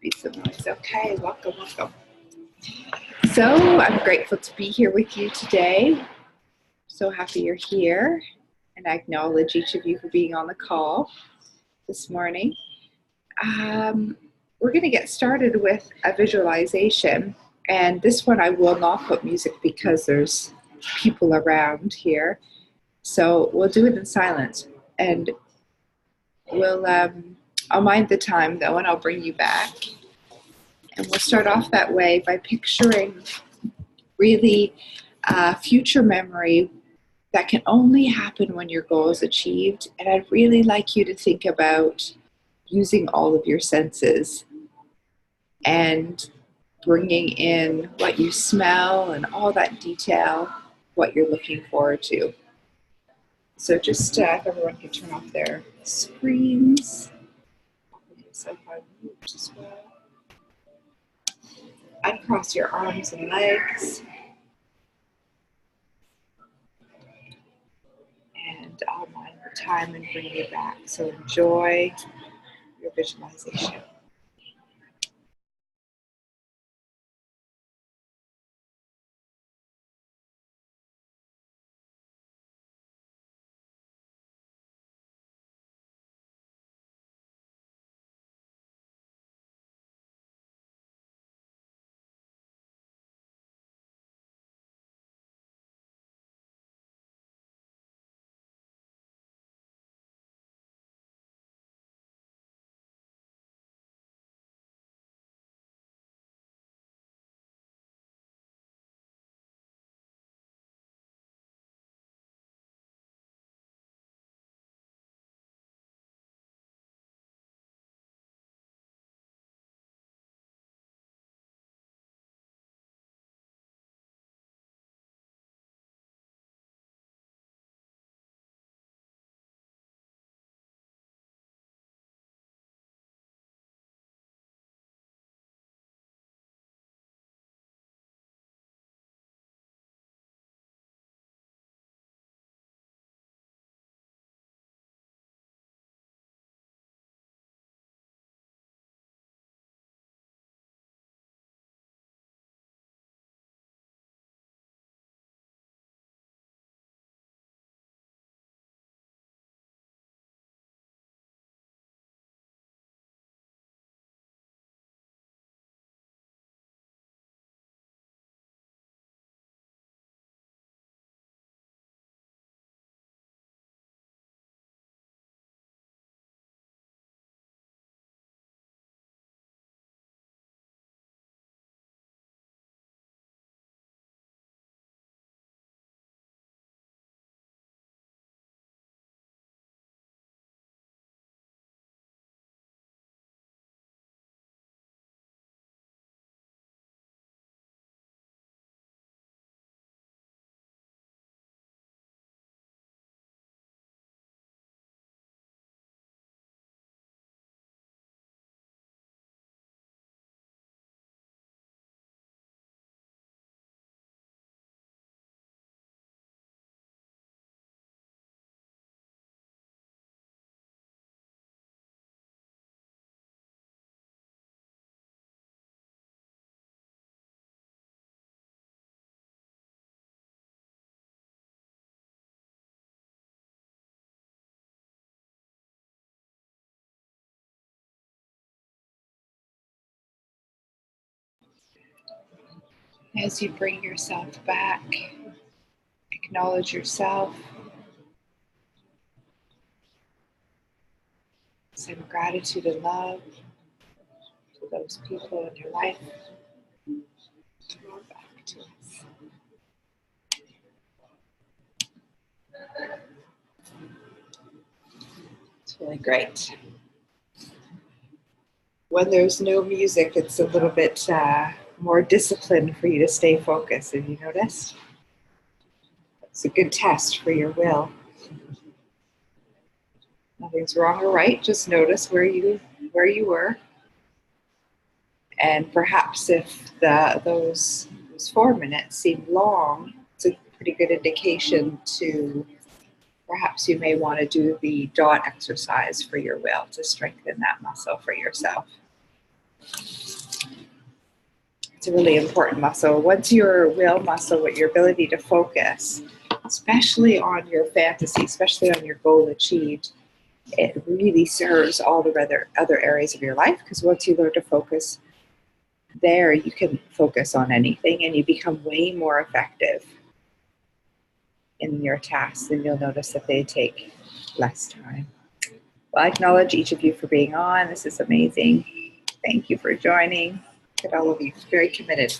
be some noise. Okay, welcome, welcome. So I'm grateful to be here with you today. So happy you're here, and I acknowledge each of you for being on the call this morning. We're going to get started with a visualization, and this one I will not put music because there's people around here. So we'll do it in silence, and I'll mind the time though, and I'll bring you back. And we'll start off that way by picturing really future memory that can only happen when your goal is achieved. And I'd really like you to think about using all of your senses and bringing in what you smell and all that detail, what you're looking forward to. So just if everyone can turn off their screens. So if I move as well. Uncross your arms and legs. And I'll mind the time and bring you back. So enjoy your visualization. As you bring yourself back, acknowledge yourself. Send gratitude and love to those people in your life. Back to us. It's really great. When there's no music, it's a little bit more discipline for you to stay focused. Have you noticed? It's a good test for your will. Nothing's wrong or right. Just notice where you were, and perhaps if those 4 minutes seem long, it's a pretty good indication to perhaps you may want to do the dot exercise for your will to strengthen that muscle for yourself. It's a really important muscle. Once your will muscle, with your ability to focus, especially on your fantasy, especially on your goal achieved, it really serves all the other areas of your life, because once you learn to focus there, you can focus on anything and you become way more effective in your tasks, and you'll notice that they take less time. Well, I acknowledge each of you for being on. This is amazing. Thank you for joining. Look at all of you, very committed.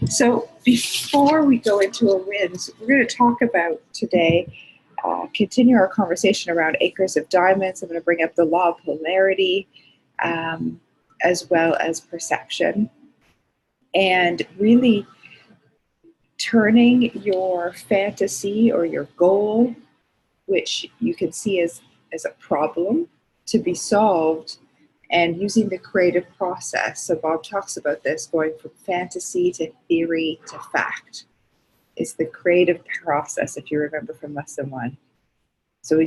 So before we go into our wins, we're going to talk about today, continue our conversation around acres of diamonds. I'm going to bring up the law of polarity, as well as perception, and really turning your fantasy or your goal, which you can see as a problem to be solved, and using the creative process. So Bob talks about this, going from fantasy to theory to fact. It's the creative process, if you remember from lesson 1. So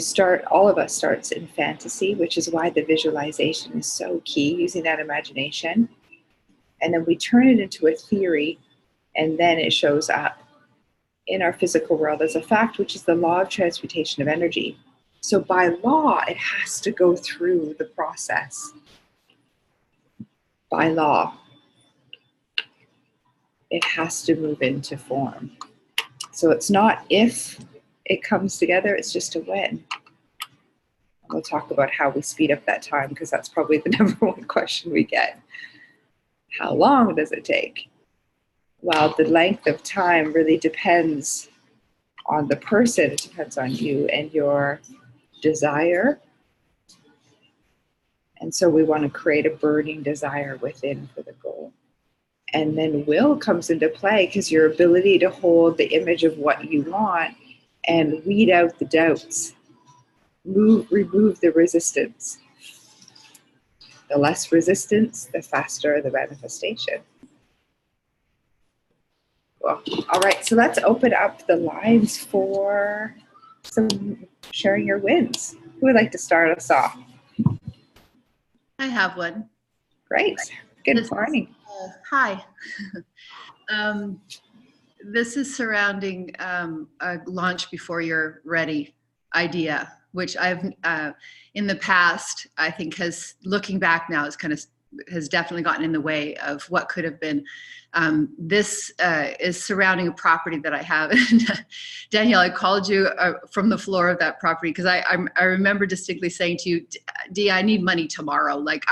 all of us starts in fantasy, which is why the visualization is so key, using that imagination. And then we turn it into a theory, and then it shows up in our physical world as a fact, which is the law of transmutation of energy. So by law, it has to go through the process. By law, it has to move into form. So it's not if it comes together, it's just a when. We'll talk about how we speed up that time, because that's probably the number one question we get. How long does it take? Well, the length of time really depends on the person. It depends on you and your desire. And so we want to create a burning desire within for the goal. And then will comes into play, because your ability to hold the image of what you want and weed out the doubts, remove the resistance. The less resistance, the faster the manifestation. Well, all right, so let's open up the lines for some sharing your wins. Who would like to start us off? I have one. Great. Good morning. Hi. This is surrounding a launch before you're ready idea, which I've in the past, I think looking back now, has definitely gotten in the way of what could have been. This is surrounding a property that I have. Danielle, I called you from the floor of that property, because I remember distinctly saying to you, Dee, I need money tomorrow. Like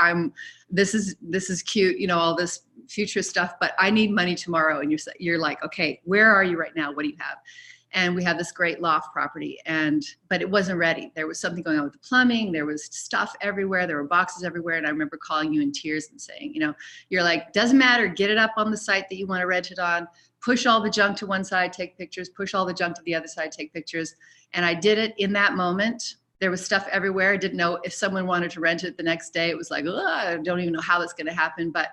this is cute, all this future stuff, but I need money tomorrow. And you're like, okay, where are you right now? What do you have? And we have this great loft property, but it wasn't ready. There was something going on with the plumbing. There was stuff everywhere. There were boxes everywhere. And I remember calling you in tears and saying, you're like, doesn't matter. Get it up on the site that you want to rent it on. Push all the junk to one side, take pictures. Push all the junk to the other side, take pictures. And I did it in that moment. There was stuff everywhere. I didn't know if someone wanted to rent it the next day. It was like, I don't even know how that's going to happen. But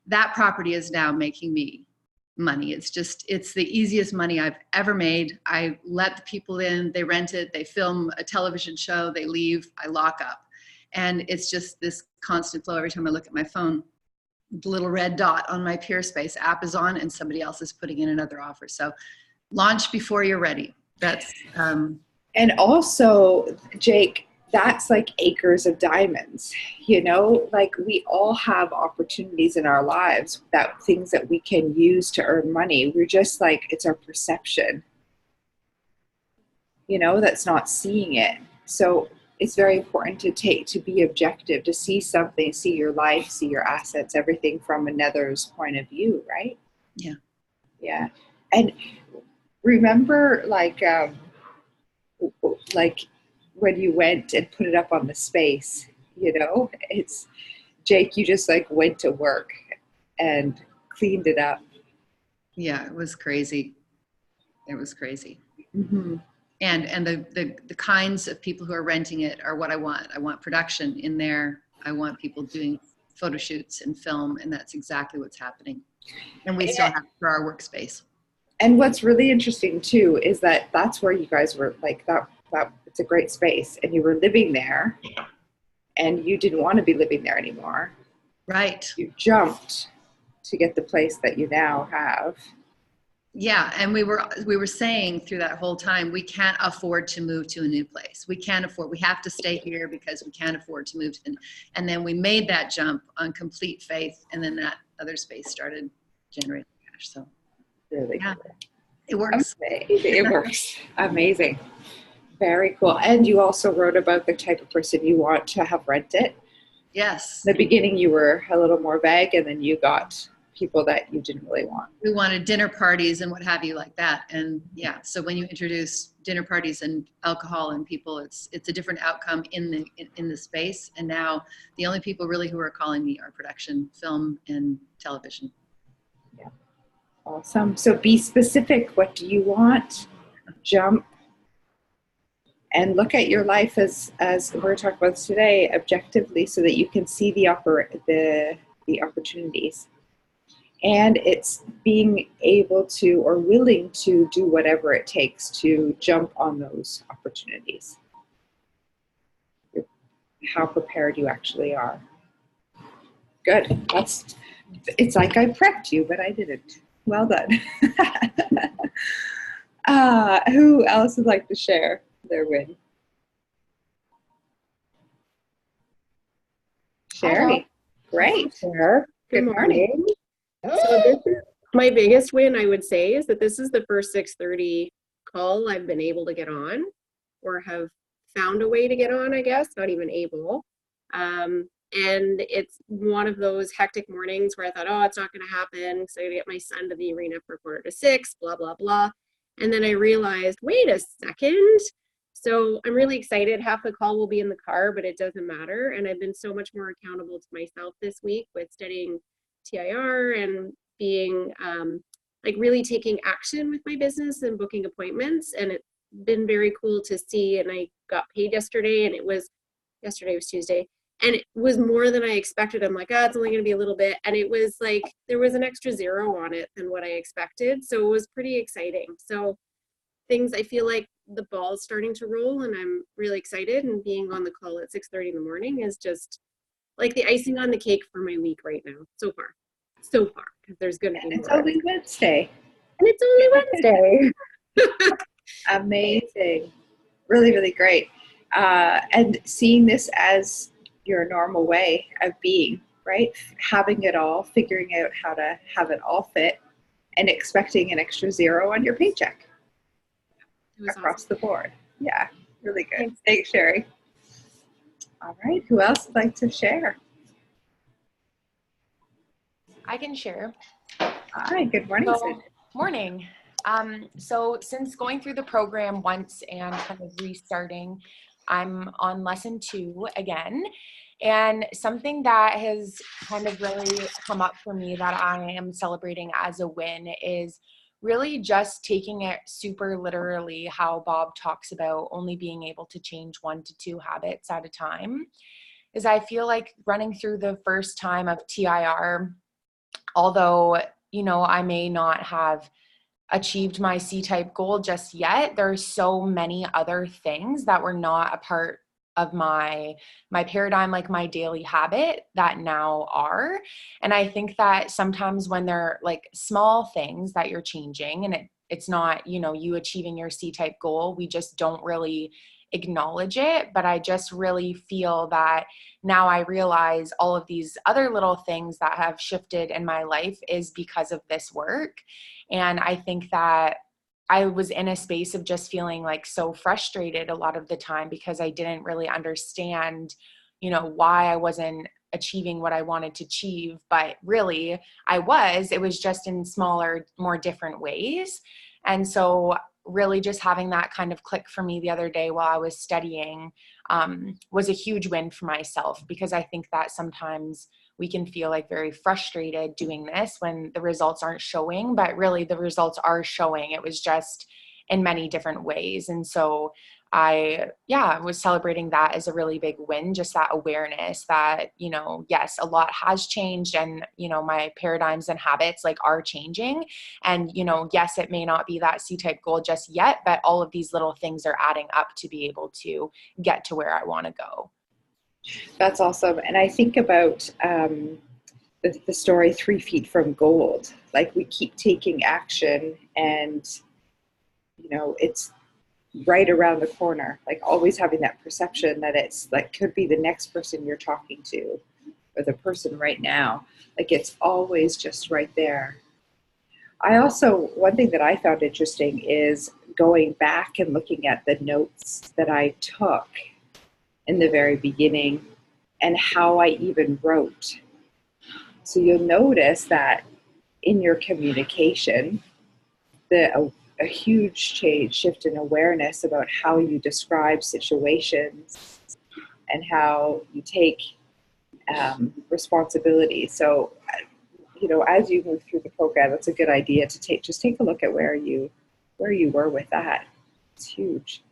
that property is now making me money. It's the easiest money I've ever made. I let the people in, they rent it, they film a television show, they leave, I lock up. And it's just this constant flow. Every time I look at my phone, the little red dot on my Peerspace app is on, and somebody else is putting in another offer. So launch before you're ready. That's and also, Jake, that's like acres of diamonds, like we all have opportunities in our lives, things that we can use to earn money. We're just like, it's our perception, that's not seeing it. So it's very important to be objective, to see something, see your life, see your assets, everything from another's point of view, right? Yeah. Yeah. And remember, like when you went and put it up on the space, it's Jake, you just like went to work and cleaned it up. Yeah, it was crazy. It was crazy. Mm-hmm. And the kinds of people who are renting it are what I want. I want production in there. I want people doing photo shoots and film, and that's exactly what's happening. And we still have it for our workspace. And what's really interesting too is that that's where you guys were like that it's a great space, and you were living there, and you didn't want to be living there anymore. Right. You jumped to get the place that you now have. Yeah, and we were saying through that whole time, we can't afford to move to a new place. We can't afford. We have to stay here because we can't afford to move to and then we made that jump on complete faith, and then that other space started generating cash. So Really yeah, cool. it works. Amazing. It works. Amazing. Very cool. And you also wrote about the type of person you want to have rent it. Yes. In the beginning, you were a little more vague, and then you got people that you didn't really want. We wanted dinner parties and what have you like that. And yeah, so when you introduce dinner parties and alcohol and people, it's a different outcome in the space. And now the only people really who are calling me are production, film, and television. Yeah. Awesome. So be specific. What do you want? Jump and look at your life as we're talking about today, objectively, so that you can see the opportunities. And it's being able to or willing to do whatever it takes to jump on those opportunities. How prepared you actually are. Good. It's like I prepped you, but I didn't. Well done. Who else would like to share their win? Sherry. Great. Sure. Good morning. So this is my biggest win, I would say, is that this is the first 6:30 call I've been able to get on, or have found a way to get on, I guess, not even able. And it's one of those hectic mornings where I thought, oh, it's not going to happen. So I got to get my son to the arena for 5:45, blah, blah, blah. And then I realized, wait a second. So I'm really excited. Half the call will be in the car, but it doesn't matter. And I've been so much more accountable to myself this week with studying TIR and being like really taking action with my business and booking appointments. And it's been very cool to see. And I got paid yesterday, and yesterday was Tuesday. And it was more than I expected. I'm like, it's only going to be a little bit. And it was like, there was an extra zero on it than what I expected. So it was pretty exciting. So I feel like the ball's starting to roll, and I'm really excited. And being on the call at 6:30 in the morning is just like the icing on the cake for my week right now. So far, because there's going to be more. It's only Wednesday. And it's only Wednesday. Amazing. Really, really great. And seeing this as your normal way of being, right? Having it all, figuring out how to have it all fit, and expecting an extra zero on your paycheck across the board. Yeah, really good. Thanks, Sherry. All right, who else would like to share? I can share. Hi, good morning, Sid. Morning. So since going through the program once and kind of restarting, I'm on lesson 2 again. And something that has kind of really come up for me that I am celebrating as a win is really just taking it super literally, how Bob talks about only being able to change 1 to 2 habits at a time. Is I feel like running through the first time of TIR, although, I may not have achieved my C-type goal just yet, there are so many other things that were not a part of my paradigm, like my daily habit, that now are. And I think that sometimes when they're like small things that you're changing, and it's not, you achieving your C-type goal, we just don't really acknowledge it. But I just really feel that now I realize all of these other little things that have shifted in my life is because of this work. And I think that I was in a space of just feeling like so frustrated a lot of the time because I didn't really understand, why I wasn't achieving what I wanted to achieve. But really it was just in smaller, more different ways. And so really just having that kind of click for me the other day while I was studying was a huge win for myself, because I think that sometimes we can feel like very frustrated doing this when the results aren't showing, but really the results are showing. It was just in many different ways. And so I was celebrating that as a really big win, just that awareness that, yes, a lot has changed, and, my paradigms and habits are changing. And, yes, it may not be that C-type goal just yet, but all of these little things are adding up to be able to get to where I want to go. That's awesome. And I think about the story 3 feet from gold. Like we keep taking action and, you know, it's right around the corner, like always having that perception that it's like could be the next person you're talking to or the person right now. Like it's always just right there. I also, one thing that I found interesting is going back and looking at the notes that I took in the very beginning and how I even wrote. So you'll notice that in your communication, a huge shift in awareness about how you describe situations and how you take responsibility. So, you know, as you move through the program, it's a good idea to take a look at where you were with that. It's huge.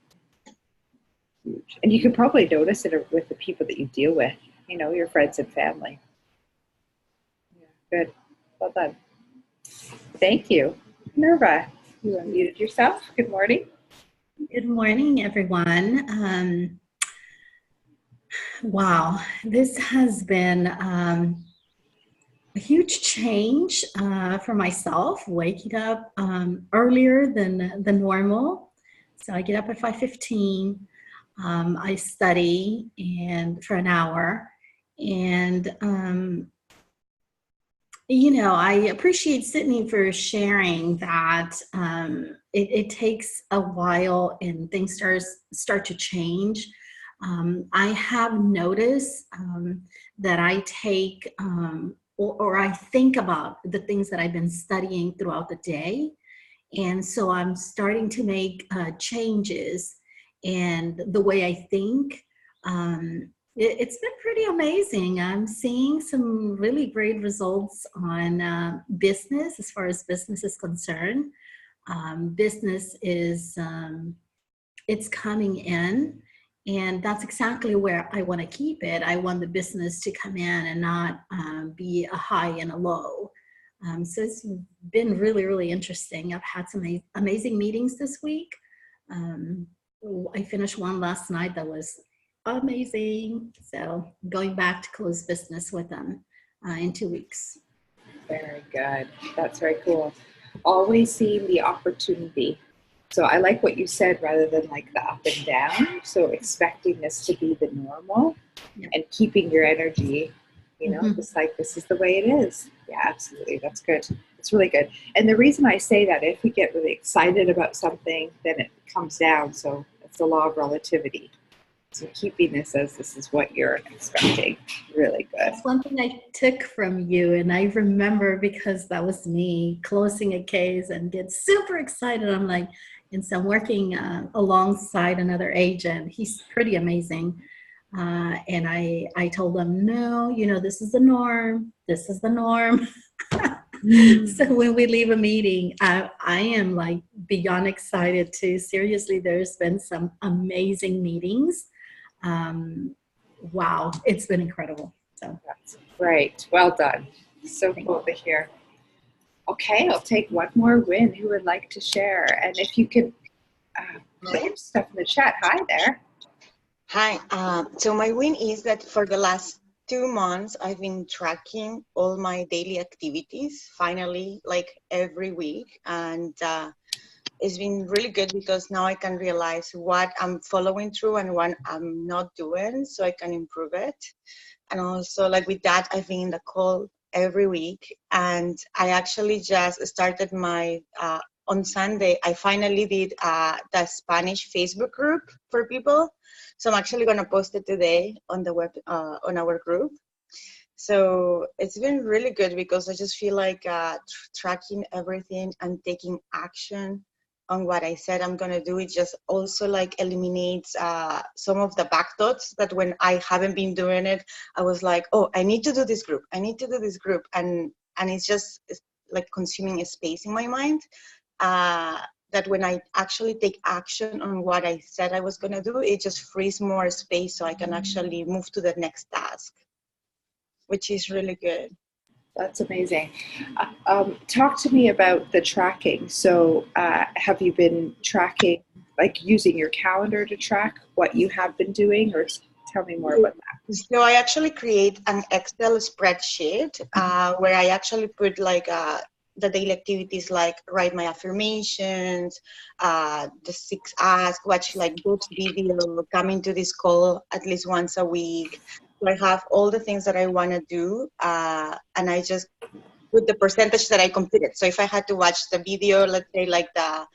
Huge. And you can probably notice it with the people that you deal with, you know, your friends and family. Yeah, good. Well done. Thank you. Nerva, you unmuted yourself. Good morning. Good morning, everyone. Wow, this has been a huge change for myself, waking up earlier than normal. So I get up at 5:15. I study and for an hour, and you know, I appreciate Sydney for sharing that it takes a while and things start to change. I have noticed that I take or I think about the things that I've been studying throughout the day. And so I'm starting to make changes in the way I think. It's been pretty amazing. I'm seeing some really great results on business as far as business is concerned. Business is, it's coming in, and that's exactly where I want to keep it. I want the business to come in and not be a high and a low. So it's been really, really interesting. I've had some amazing meetings this week. I finished one last night that was amazing. So going back to close business with them in 2 weeks. Very good. That's very cool. Always seeing the opportunity. So I like what you said rather than like the up and down. So expecting this to be the normal and keeping your energy, you know, just like this is the way it is. Yeah, absolutely. That's good. It's really good. And the reason I say that, if we get really excited about something, then it comes down. So it's the law of relativity. So keeping this as this is what you're expecting. Really good. That's one thing I took from you, and I remember because that was me closing a case and get super excited. I'm like, and so I'm working alongside another agent. He's pretty amazing. And I told him, no, you know, this is the norm. This is the norm. So when we leave a meeting, I am like beyond excited too. Seriously, there's been some amazing meetings. Wow, it's been incredible. So that's great. Well done. So cool to hear. Okay, I'll take one more win. Who would like to share? And if you could put your stuff in the chat. Hi there. Hi. So my win is that for the last 2 months, I've been tracking all my daily activities, finally, like every week. And it's been really good because now I can realize what I'm following through and what I'm not doing, so I can improve it. And also, like with that, I've been in the call every week. And I actually just started my, on Sunday, I finally did the Spanish Facebook group for people. So I'm actually going to post it today on the web, on our group. So it's been really good because I just feel like tracking everything and taking action on what I said I'm going to do. It just also like eliminates some of the back thoughts that when I haven't been doing it, I was like, oh, I need to do this group. I need to do this group. And it's like consuming a space in my mind. That when I actually take action on what I said I was going to do, it just frees more space so I can actually move to the next task, which is really good. That's amazing. Talk to me about the tracking. So have you been tracking, like using your calendar to track what you have been doing, or Tell me more about that. So I actually create an Excel spreadsheet where I actually put like the daily activities, like write my affirmations, the 6 ask, watch like books, video, coming to this call at least once a week. So I have all the things that I want to do, and I just put the percentage that I completed. So if I had to watch the video, let's say like I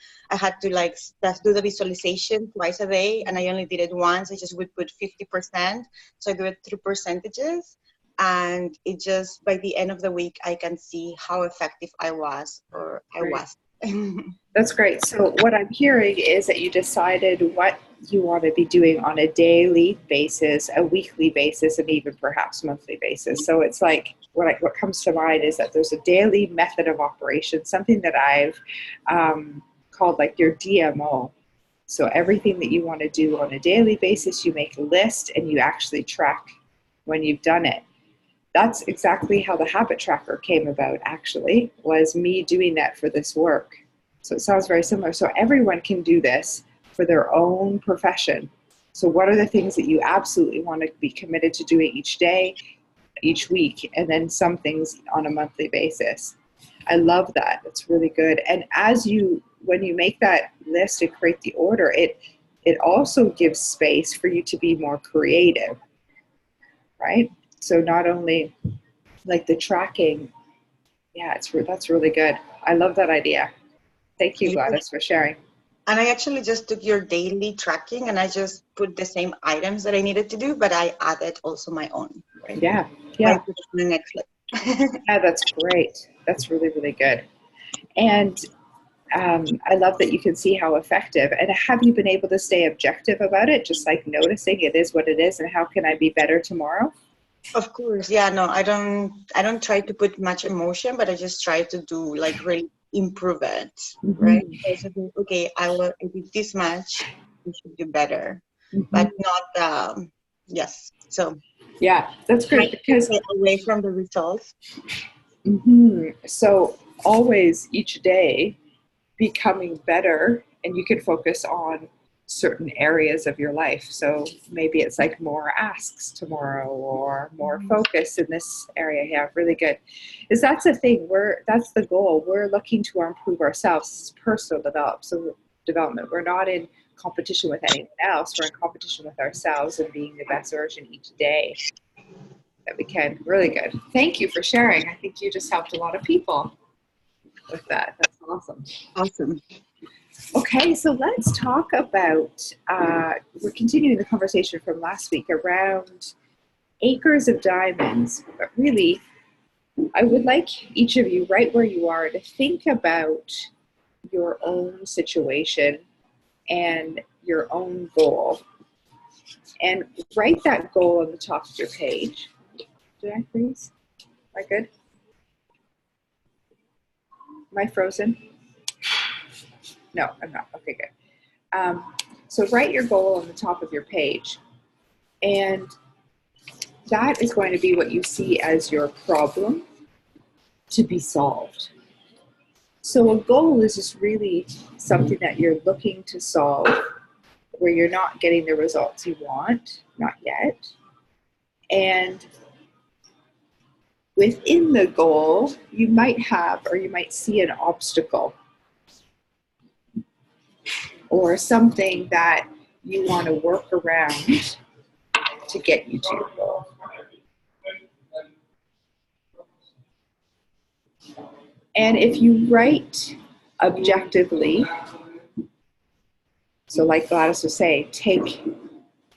had to like do the visualization twice a day, and I only did it once, I just would put 50%. So I do it through percentages, and it just, by the end of the week, I can see how effective I was or I was. That's great. So what I'm hearing is that you decided what you want to be doing on a daily basis, a weekly basis, and even perhaps monthly basis. So it's like what comes to mind is that there's a daily method of operation, something that I've called like your DMO. So everything that you want to do on a daily basis, you make a list and you actually track when you've done it. That's exactly how the habit tracker came about, actually, was me doing that for this work. So it sounds very similar. So everyone can do this for their own profession. So what are the things that you absolutely want to be committed to doing each day, each week, and then some things on a monthly basis? I love that. That's really good. And when you make that list and create the order, it also gives space for you to be more creative, right? So not only like the tracking, that's really good. I love that idea. Thank you, Gladys, for sharing. And I actually just took your daily tracking and I just put the same items that I needed to do, but I added also my own. Right? Yeah. I put it in the next list. Yeah, that's great. That's really, really good. And I love that you can see how effective. And have you been able to stay objective about it? Just like noticing it is what it is, and how can I be better tomorrow? Of course, yeah. No, I don't try to put much emotion, but I just try to do like really improve it, right? So, okay, I did this much. We should do better, but not. Yes. So. Yeah, that's great because away from the results. So always each day becoming better, and you can focus on certain areas of your life. So maybe it's like more asks tomorrow or more focus in this area. Yeah, really good. That's the thing. That's the goal. We're looking to improve ourselves. This is personal development. We're not in competition with anyone else. We're in competition with ourselves and being the best version each day that we can. Really good. Thank you for sharing. I think you just helped a lot of people with that. That's awesome. Awesome. Okay, so let's talk about, we're continuing the conversation from last week around acres of diamonds, but really, I would like each of you, right where you are, to think about your own situation and your own goal, and write that goal on the top of your page. Did I freeze? Am I good? Am I frozen? No, I'm not. Okay, good. So write your goal on the top of your page, and that is going to be what you see as your problem to be solved. So a goal is just really something that you're looking to solve where you're not getting the results you want, not yet. And within the goal, you might have, or you might see an obstacle or something that you want to work around to get you to your goal. And if you write objectively, so like Gladys was saying, take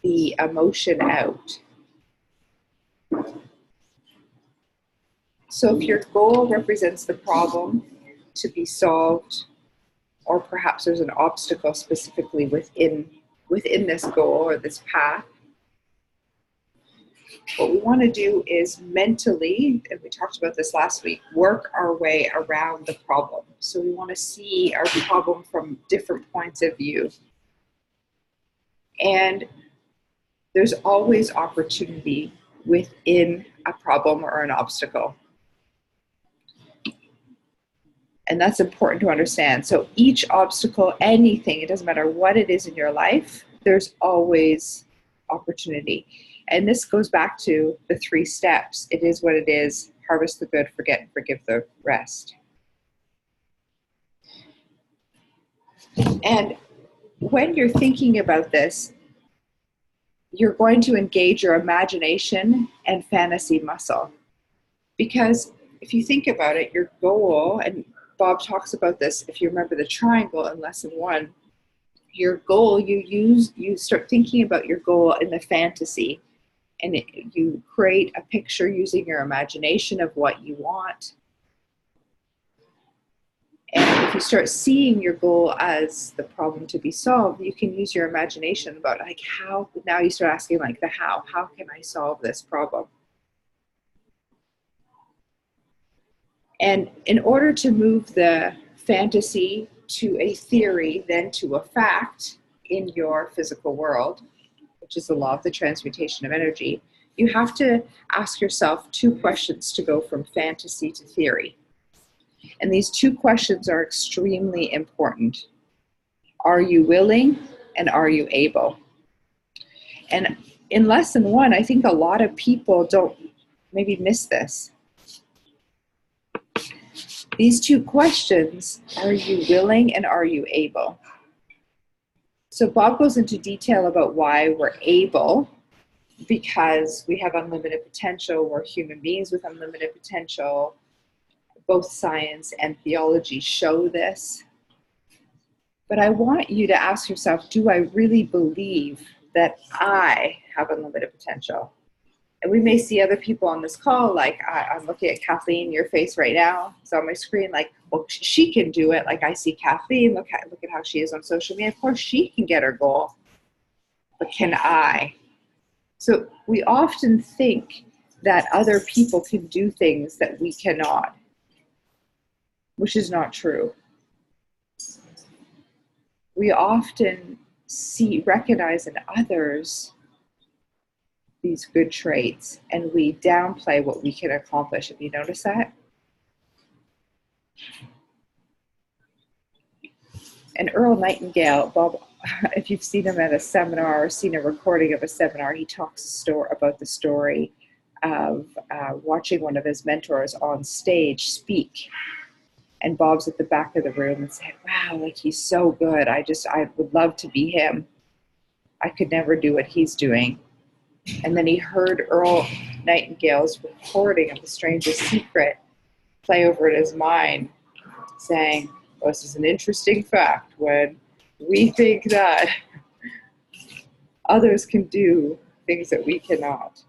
the emotion out. So if your goal represents the problem to be solved, or perhaps there's an obstacle specifically within this goal or this path, what we want to do is mentally, and we talked about this last week, work our way around the problem. So we want to see our problem from different points of view. And there's always opportunity within a problem or an obstacle. And that's important to understand. So each obstacle, anything, it doesn't matter what it is in your life, there's always opportunity. And this goes back to the 3 steps. It is what it is. Harvest the good, forget and forgive the rest. And when you're thinking about this, you're going to engage your imagination and fantasy muscle. Because if you think about it, your goal, and Bob talks about this, if you remember the triangle in lesson 1, your goal, you start thinking about your goal in the fantasy, and you create a picture using your imagination of what you want. And if you start seeing your goal as the problem to be solved, you can use your imagination about like how, now you start asking like the how can I solve this problem? And in order to move the fantasy to a theory, then to a fact in your physical world, which is the law of the transmutation of energy, you have to ask yourself 2 questions to go from fantasy to theory. And these 2 questions are extremely important. Are you willing and are you able? And in lesson 1, I think a lot of people don't maybe miss this. These 2 questions, are you willing and are you able? So Bob goes into detail about why we're able, because we have unlimited potential. We're human beings with unlimited potential. Both science and theology show this. But I want you to ask yourself, do I really believe that I have unlimited potential? And we may see other people on this call, like I'm looking at Kathleen, your face right now. It's on my screen, like, well, she can do it. Like I see Kathleen, look at how she is on social media. Of course, she can get her goal, but can I? So we often think that other people can do things that we cannot, which is not true. We often recognize in others these good traits, and we downplay what we can accomplish. Have you noticed that? And Earl Nightingale, Bob, if you've seen him at a seminar or seen a recording of a seminar, he talks about the story of watching one of his mentors on stage speak. And Bob's at the back of the room and said, wow, like he's so good. I would love to be him. I could never do what he's doing. And then he heard Earl Nightingale's recording of The Strangest Secret play over in his mind, saying, well, this is an interesting fact. When we think that others can do things that we cannot.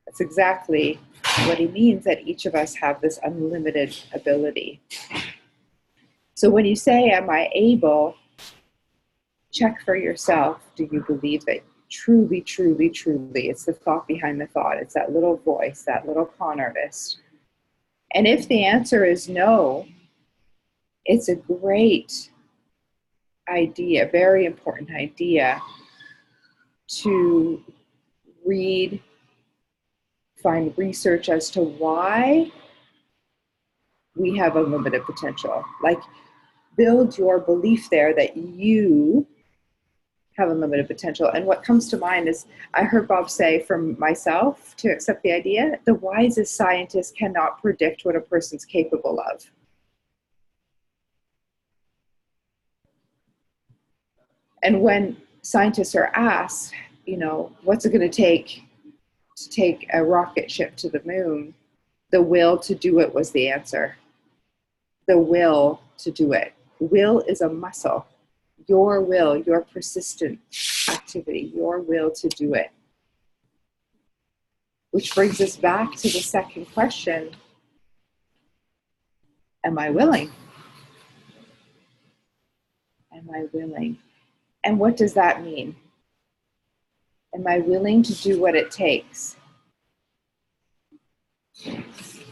That's exactly what he means, that each of us have this unlimited ability. So when you say, am I able, check for yourself. Do you believe that truly, truly, truly, it's the thought behind the thought. It's that little voice, that little con artist. And if the answer is no, it's a great idea, very important idea, to read, find research as to why we have unlimited potential. Like, build your belief there that you have unlimited potential. And what comes to mind is, I heard Bob say from myself to accept the idea, the wisest scientists cannot predict what a person's capable of. And when scientists are asked, what's it going to take a rocket ship to the moon, the will to do it was the answer. The will to do it. Will is a muscle. Your will, your persistent activity, your will to do it. Which brings us back to the second question. Am I willing? Am I willing? And what does that mean? Am I willing to do what it takes?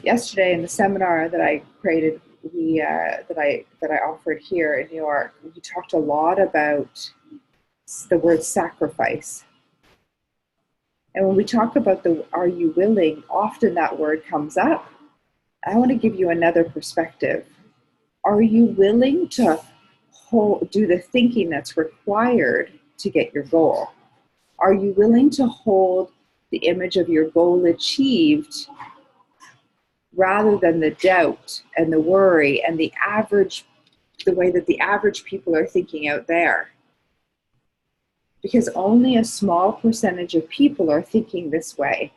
Yesterday in the seminar that I created, that I offered here in New York, we talked a lot about the word sacrifice. And when we talk about are you willing, often that word comes up. I want to give you another perspective. Are you willing to do the thinking that's required to get your goal? Are you willing to hold the image of your goal achieved rather than the doubt and the worry and the way that the average people are thinking out there? Because only a small percentage of people are thinking this way.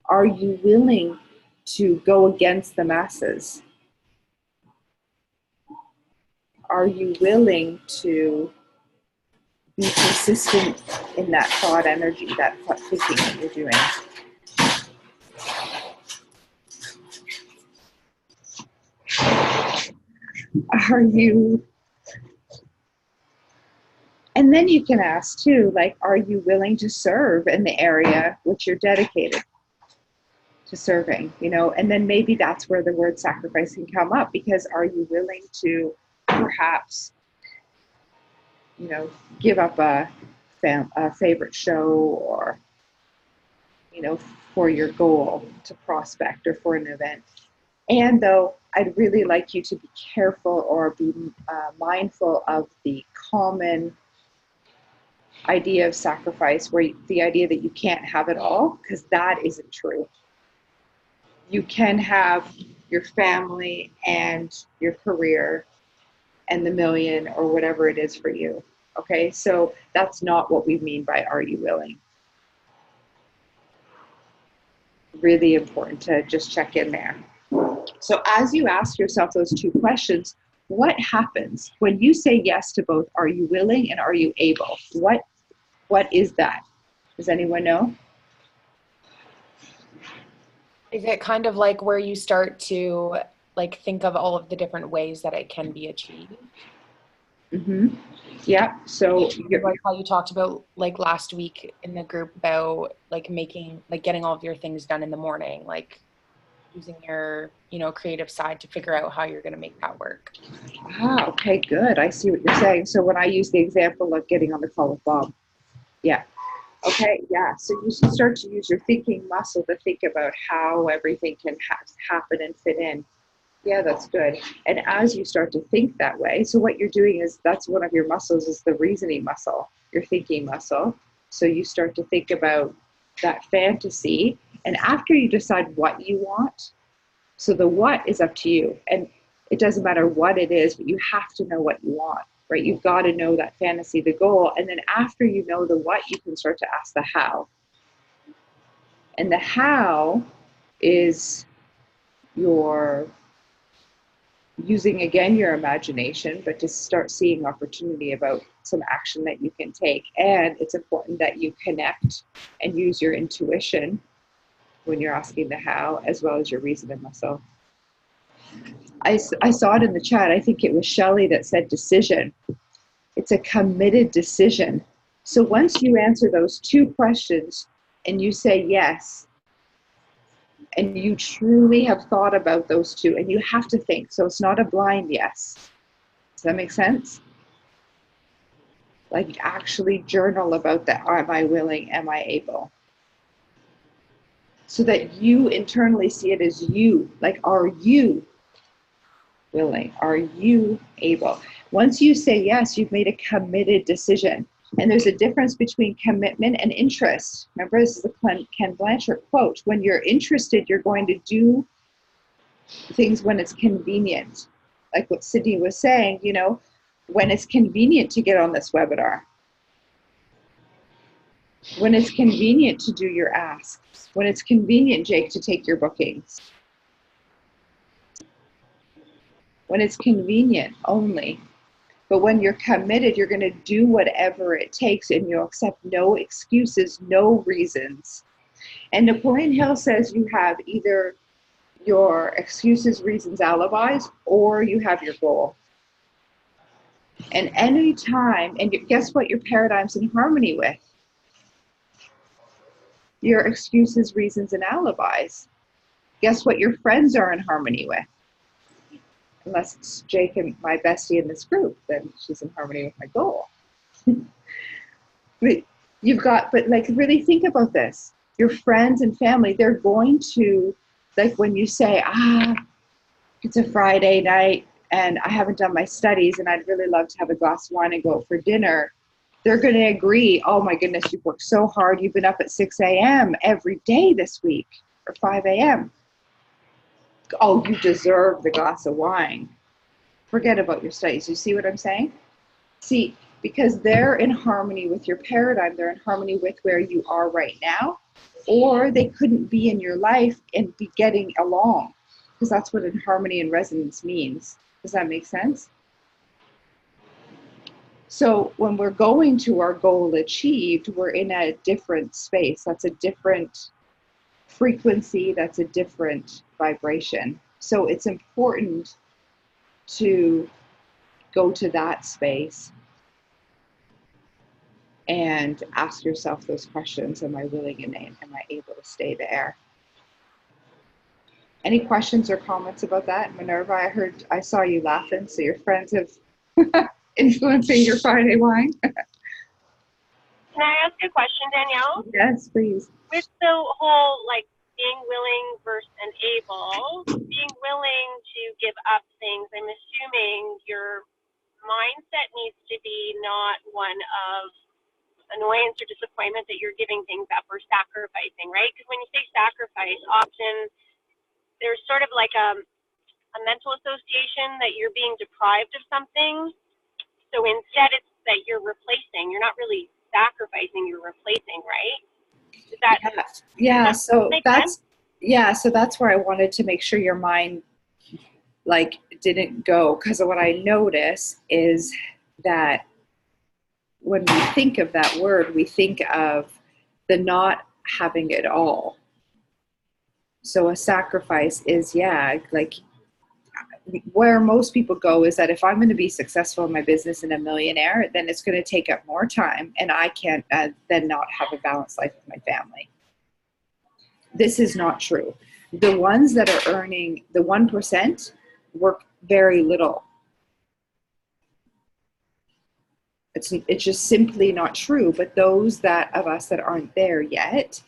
Are you willing to go against the masses? Are you willing to be consistent in that thought energy, that thought thinking that you're doing? Are you, and then you can ask too, like, are you willing to serve in the area which you're dedicated to serving, you know? And then maybe that's where the word sacrifice can come up, because are you willing to perhaps, you know, give up a favorite show, or, you know, for your goal to prospect or for an event? And though I'd really like you to be careful or be mindful of the common idea of sacrifice, where the idea that you can't have it all, because that isn't true. You can have your family and your career and the million or whatever it is for you. Okay, so that's not what we mean by are you willing. Really important to just check in there. So as you ask yourself those two questions, what happens when you say yes to both are you willing and are you able? What is that? Does anyone know? Is it kind of like where you start to like think of all of the different ways that it can be achieved? Mm-hmm. Yeah. So like how you talked about like last week in the group about like getting all of your things done in the morning, like using your, you know, creative side to figure out how you're going to make that work. Ah, okay, good. I see what you're saying. So when I use the example of getting on the call with Bob, yeah. Okay, yeah. So you start to use your thinking muscle to think about how everything can happen and fit in. Yeah, that's good. And as you start to think that way, so what you're doing is that's one of your muscles is the reasoning muscle, your thinking muscle. So you start to think about that fantasy. And after you decide what you want, so the what is up to you. And it doesn't matter what it is, but you have to know what you want, right? You've got to know that fantasy, the goal. And then after you know the what, you can start to ask the how. And the how is your using again your imagination, but to start seeing opportunity about some action that you can take. And it's important that you connect and use your intuition when you're asking the how, as well as your reasoning muscle. I saw it in the chat. I think it was Shelley that said decision. It's a committed decision. So once you answer those two questions and you say yes, and you truly have thought about those two, and you have to think, so it's not a blind yes. Does that make sense? Like actually journal about that. Am I willing? Am I able? So that you internally see it as you. Like, are you willing? Are you able? Once you say yes, you've made a committed decision. And there's a difference between commitment and interest. Remember, this is a Ken Blanchard quote. When you're interested, you're going to do things when it's convenient. Like what Sydney was saying, you know, when it's convenient to get on this webinar. When it's convenient to do your asks. When it's convenient, Jake, to take your bookings. When it's convenient only. But when you're committed, you're going to do whatever it takes, and you'll accept no excuses, no reasons. And Napoleon Hill says you have either your excuses, reasons, alibis, or you have your goal. And any time, and guess what your paradigm's in harmony with? Your excuses, reasons, and alibis. Guess what your friends are in harmony with? Unless it's Jake and my bestie in this group, then she's in harmony with my goal. But like really think about this. Your friends and family, they're going to, like when you say, it's a Friday night and I haven't done my studies and I'd really love to have a glass of wine and go out for dinner. They're going to agree, oh my goodness, you've worked so hard. You've been up at 6 a.m. every day this week, or 5 a.m. Oh, you deserve the glass of wine. Forget about your studies. You see what I'm saying? See, because they're in harmony with your paradigm, they're in harmony with where you are right now, or they couldn't be in your life and be getting along, because that's what in harmony and resonance means. Does that make sense? So when we're going to our goal achieved, we're in a different space. That's a different frequency. That's a different vibration. So it's important to go to that space and ask yourself those questions. Am I willing and am I able to stay there? Any questions or comments about that? Minerva, I saw you laughing, so your friends have influencing your Friday wine. Can I ask a question, Danielle? Yes, please. With the whole like being willing versus and able, being willing to give up things, I'm assuming your mindset needs to be not one of annoyance or disappointment that you're giving things up or sacrificing, right? Because when you say sacrifice, often there's sort of like a mental association that you're being deprived of something. So instead, it's that you're replacing. You're not really sacrificing. You're replacing, right? Is that yeah? So that's sense? Yeah. So that's where I wanted to make sure your mind like didn't go, because what I notice is that when we think of that word, we think of the not having it all. So a sacrifice is like. Where most people go is that if I'm going to be successful in my business and a millionaire, then it's going to take up more time, and I can't then not have a balanced life with my family. This is not true. The ones that are earning the 1% work very little. It's just simply not true. But those of us that aren't there yet,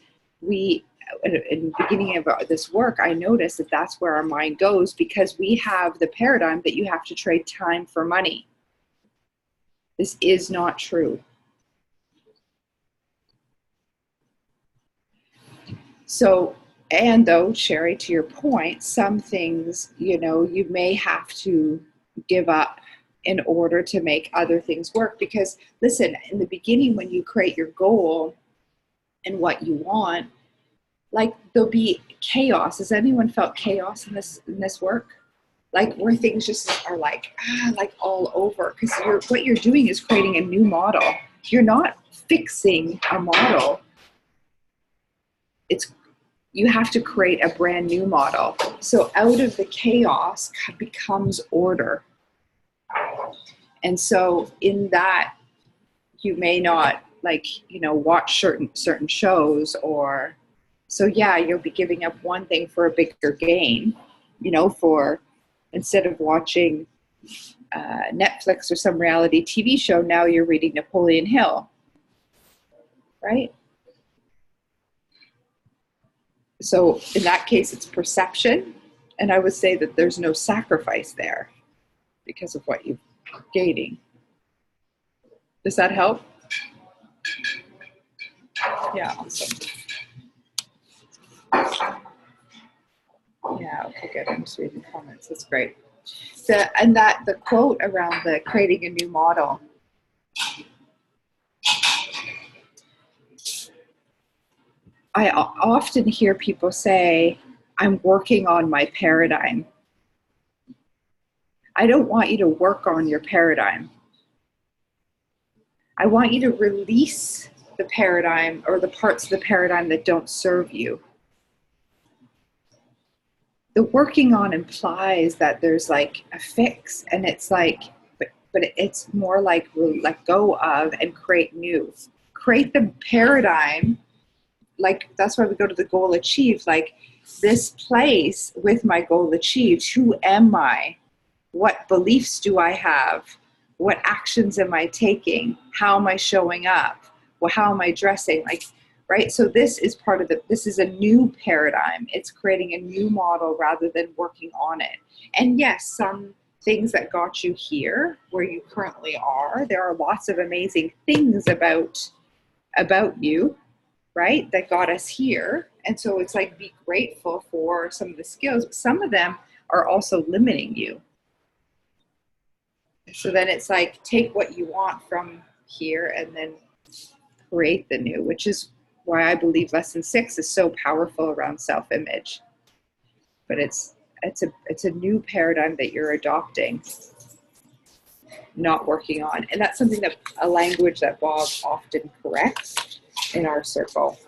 in the beginning of this work, I noticed that that's where our mind goes, because we have the paradigm that you have to trade time for money. This is not true. So, and though, Sherry, to your point, some things, you may have to give up in order to make other things work. Because listen, in the beginning, when you create your goal and what you want, like there'll be chaos. Has anyone felt chaos in this work? Like where things just are like all over, because what you're doing is creating a new model. You're not fixing a model. You have to create a brand new model. So out of the chaos becomes order. And so in that, you may not watch certain shows, or so yeah, you'll be giving up one thing for a bigger gain, instead of watching Netflix or some reality TV show, now you're reading Napoleon Hill, right? So in that case, it's perception. And I would say that there's no sacrifice there because of what you're gaining. Does that help? Yeah, awesome. Yeah, okay, good. I'm just reading comments. That's great. The quote around the creating a new model. I often hear people say, I'm working on my paradigm. I don't want you to work on your paradigm. I want you to release the paradigm or the parts of the paradigm that don't serve you. The working on implies that there's like a fix, and it's like, but it's more like let go of and create new. Create the paradigm. Like that's why we go to the goal achieved. Like this place with my goal achieved, who am I? What beliefs do I have? What actions am I taking? How am I showing up? Well, how am I dressing? Right? So this is this is a new paradigm. It's creating a new model rather than working on it. And yes, things that got you here where you currently are. There are lots of amazing things about you, right, that got us here. And so it's like, be grateful for some of the skills. Some of them are also limiting you. So then it's like, take what you want from here and then create the new, which is why I believe lesson 6 is so powerful around self-image. But it's a new paradigm that you're adopting, not working on. And that's something that, a language that Bob often corrects in our circle.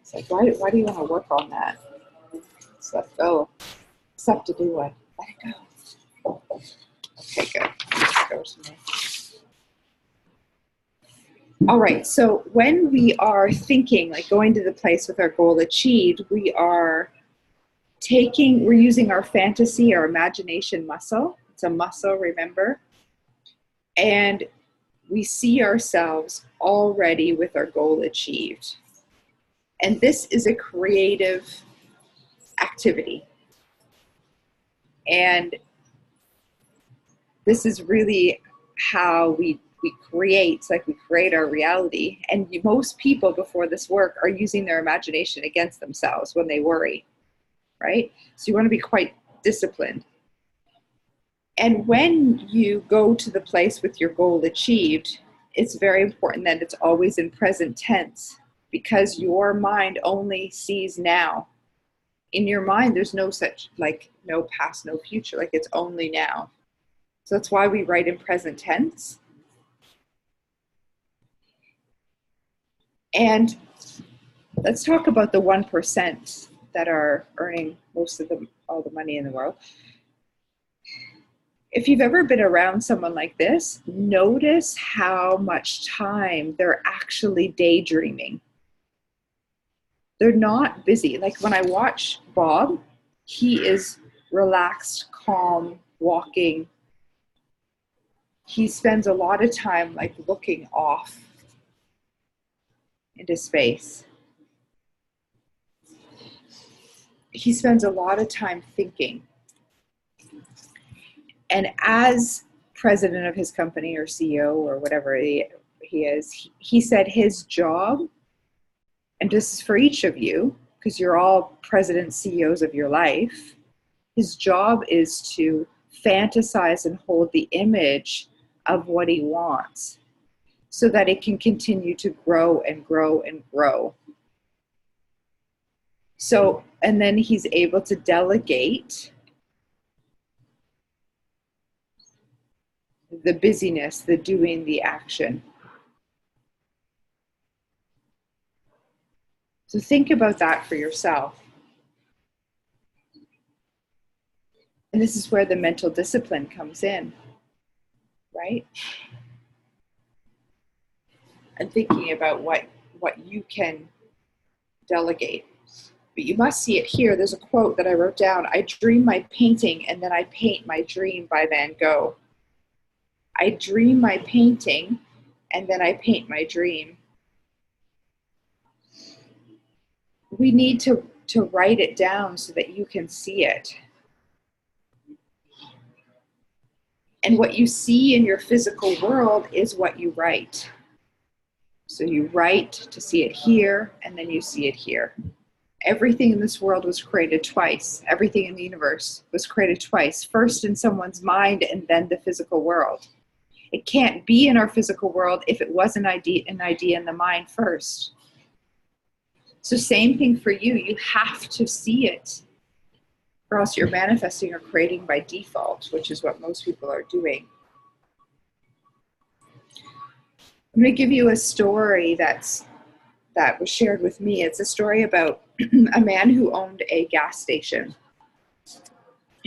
It's like, why do you want to work on that? Just let go. Accept to do it. Let it go. Okay, good. Let's go to me. All right, so when we are thinking, like going to the place with our goal achieved, we're using our fantasy, our imagination muscle. It's a muscle, remember? And we see ourselves already with our goal achieved. And this is a creative activity. And this is really how we create, it's like we create our reality. And most people before this work are using their imagination against themselves when they worry, right? So you want to be quite disciplined. And when you go to the place with your goal achieved, it's very important that it's always in present tense, because your mind only sees now. In your mind, there's no such, like, no past, no future, like it's only now. So that's why we write in present tense. And let's talk about the 1% that are earning all the money in the world. If you've ever been around someone like this, notice how much time they're actually daydreaming. They're not busy. Like when I watch Bob, he is relaxed, calm, walking. He spends a lot of time like looking off into space. He spends a lot of time thinking. And as president of his company or CEO or whatever he is, he said his job, and this is for each of you, because you're all presidents, CEOs of your life, his job is to fantasize and hold the image of what he wants so that it can continue to grow and grow and grow. So, and then he's able to delegate the busyness, the doing, the action. So think about that for yourself. And this is where the mental discipline comes in, right? And thinking about what you can delegate. But you must see it here. There's a quote that I wrote down. I dream my painting and then I paint my dream by Van Gogh. I dream my painting and then I paint my dream. We need to write it down so that you can see it. And what you see in your physical world is what you write. So you write to see it here, and then you see it here. Everything in this world was created twice. Everything in the universe was created twice. First in someone's mind, and then the physical world. It can't be in our physical world if it was an idea in the mind first. So same thing for you. You have to see it, or else you're manifesting or creating by default, which is what most people are doing. I'm going to give you a story that was shared with me. It's a story about a man who owned a gas station.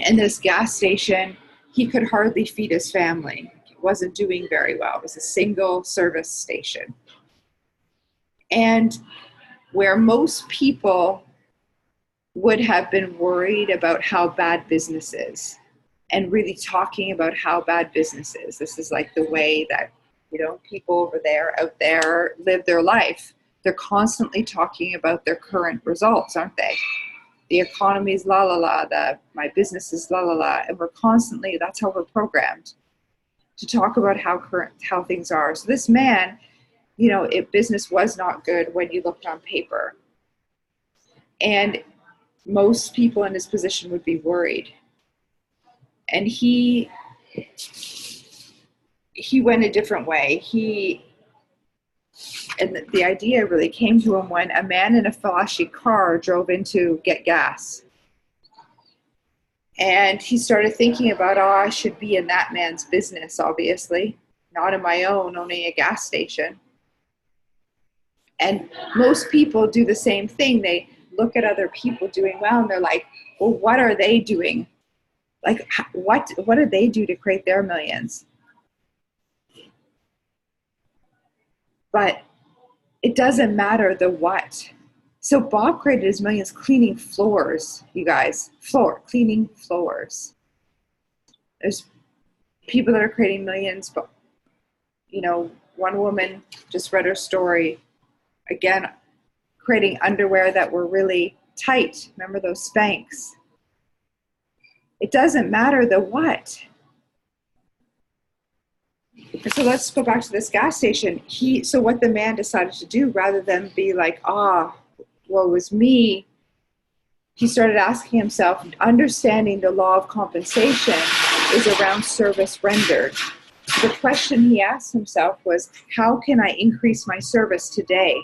And this gas station, he could hardly feed his family. It wasn't doing very well. It was a single service station. And where most people would have been worried about how bad business is and really talking about how bad business is. This is like the way that, people over there, out there live their life. They're constantly talking about their current results, aren't they? the economy's la la la, my business is la la la, and we're constantly, that's how we're programmed to talk about how things are. So this man, you know, business was not good when you looked on paper. And most people in his position would be worried. And he went a different way. And the idea really came to him when a man in a flashy car drove in to get gas. And he started thinking about, oh, I should be in that man's business, obviously, not in my own, owning a gas station. And most people do the same thing. They look at other people doing well and they're like, well, what are they doing? Like, what did they do to create their millions? But it doesn't matter the what. So Bob created his millions cleaning floors, you guys. Cleaning floors. There's people that are creating millions, but, you know, one woman just read her story, again, creating underwear that were really tight. Remember those Spanx? It doesn't matter the what. So let's go back to this gas station. So what the man decided to do, rather than be like, well, it was me, he started asking himself, understanding the law of compensation is around service rendered. The question he asked himself was, how can I increase my service today?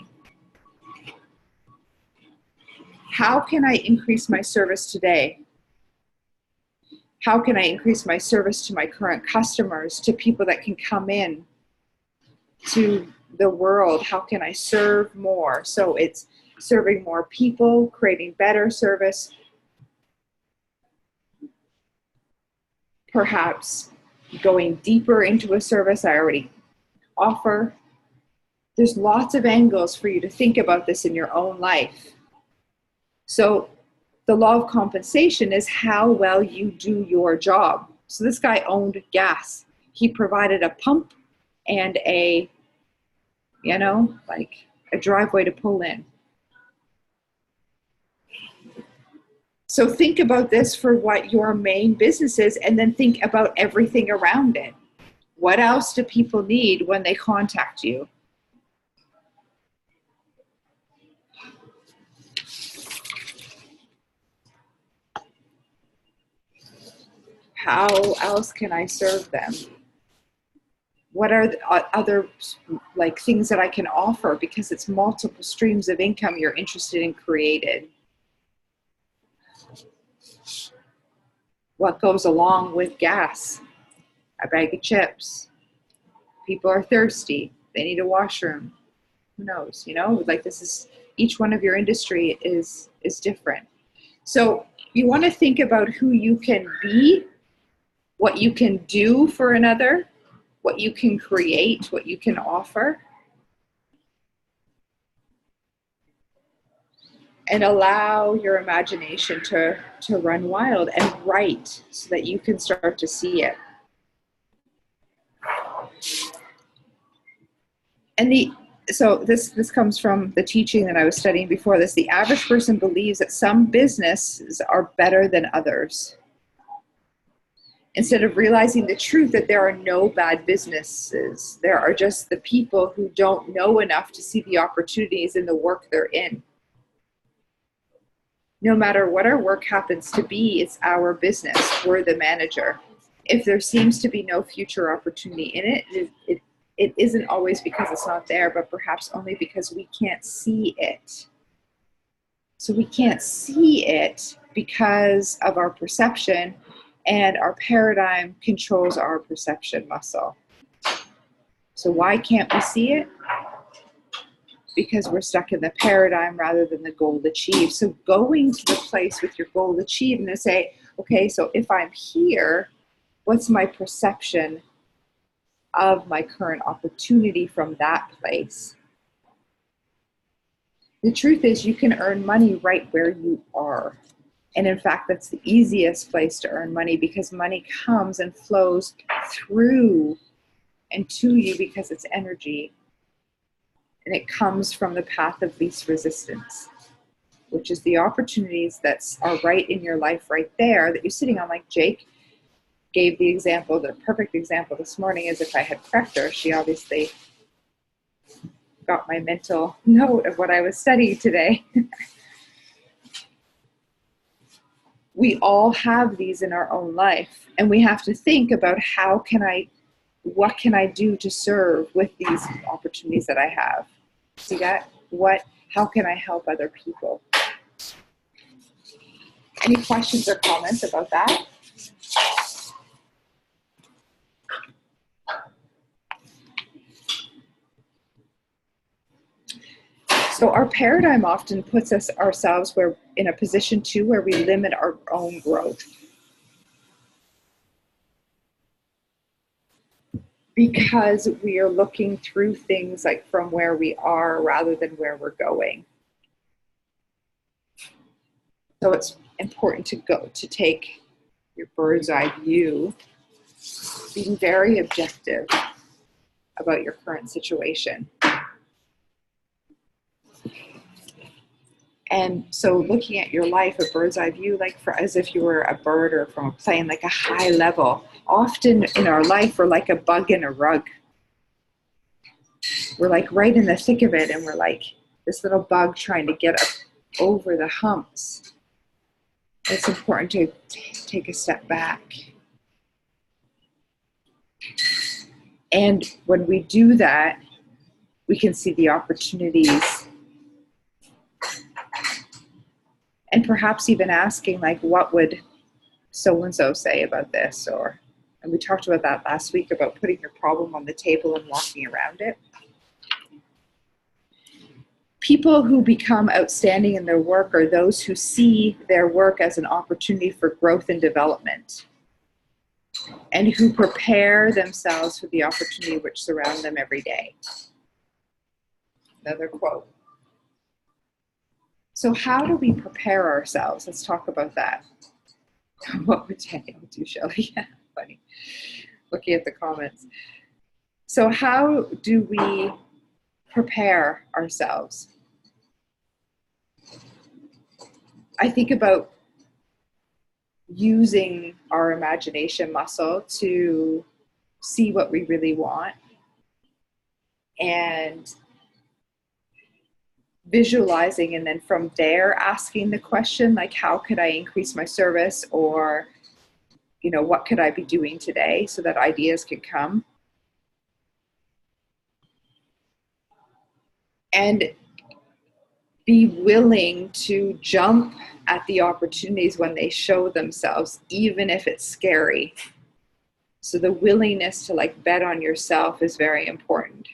How can I increase my service today? How can I increase my service to my current customers, to people that can come in to the world? How can I serve more? So it's serving more people, creating better service, perhaps going deeper into a service I already offer. There's lots of angles for you to think about this in your own life. So the law of compensation is how well you do your job. So this guy owned gas. He provided a pump and a driveway to pull in. So think about this for what your main business is, and then think about everything around it. What else do people need when they contact you? How else can I serve them? What are the other things that I can offer, because it's multiple streams of income you're interested in creating? What goes along with gas? A bag of chips. People are thirsty. They need a washroom. Who knows? This is, each one of your industry is different. So you want to think about who you can be, what you can do for another, what you can create, what you can offer, and allow your imagination to run wild, and write so that you can start to see it. And so this comes from the teaching that I was studying before this. The average person believes that some businesses are better than others, instead of realizing the truth that there are no bad businesses. There are just the people who don't know enough to see the opportunities in the work they're in. No matter what our work happens to be, it's our business. We're the manager. If there seems to be no future opportunity in it isn't always because it's not there, but perhaps only because we can't see it. So we can't see it because of our perception, and our paradigm controls our perception muscle. So why can't we see it? Because we're stuck in the paradigm rather than the goal achieved. So going to the place with your goal achieved and say, okay, so if I'm here, what's my perception of my current opportunity from that place? The truth is, you can earn money right where you are. And in fact, that's the easiest place to earn money, because money comes and flows through and to you because it's energy. And it comes from the path of least resistance. which is the opportunities that are right in your life right there that you're sitting on. Like Jake gave the example, the perfect example this morning, as if I had prepped her. She obviously got my mental note of what I was studying today. We all have these in our own life, and we have to think about what can I do to serve with these opportunities that I have? See that? How can I help other people? Any questions or comments about that? So our paradigm often puts ourselves in a position too where we limit our own growth. Because we are looking through things like from where we are rather than where we're going. So it's important to take your bird's eye view, being very objective about your current situation. And so looking at your life, a bird's eye view, as if you were a bird or from a plane, like a high level. Often in our life, we're like a bug in a rug. We're like right in the thick of it, and we're like this little bug trying to get up over the humps. It's important to take a step back. And when we do that, we can see the opportunities. And perhaps even asking, like, what would so-and-so say about this? And we talked about that last week, about putting your problem on the table and walking around it. People who become outstanding in their work are those who see their work as an opportunity for growth and development, and who prepare themselves for the opportunity which surround them every day. Another quote. So how do we prepare ourselves? Let's talk about that. What would Daniel do, Shelley? Yeah, funny. Looking at the comments. So how do we prepare ourselves? I think about using our imagination muscle to see what we really want, and visualizing, and then from there asking the question, like, how could I increase my service, or what could I be doing today, so that ideas can come. And be willing to jump at the opportunities when they show themselves, even if it's scary. So the willingness to bet on yourself is very important.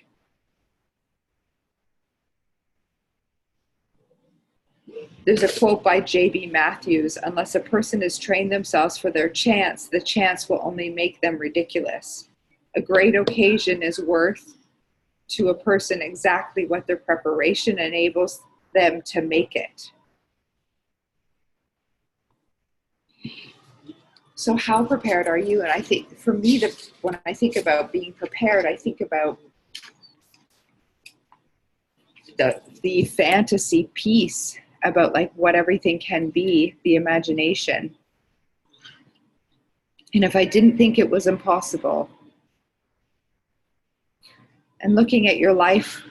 There's a quote by J.B. Matthews: unless a person has trained themselves for their chance, the chance will only make them ridiculous. A great occasion is worth to a person exactly what their preparation enables them to make it. So how prepared are you? And I think for me, when I think about being prepared, I think about the fantasy piece about what everything can be, the imagination. And if I didn't think it was impossible, and looking at your life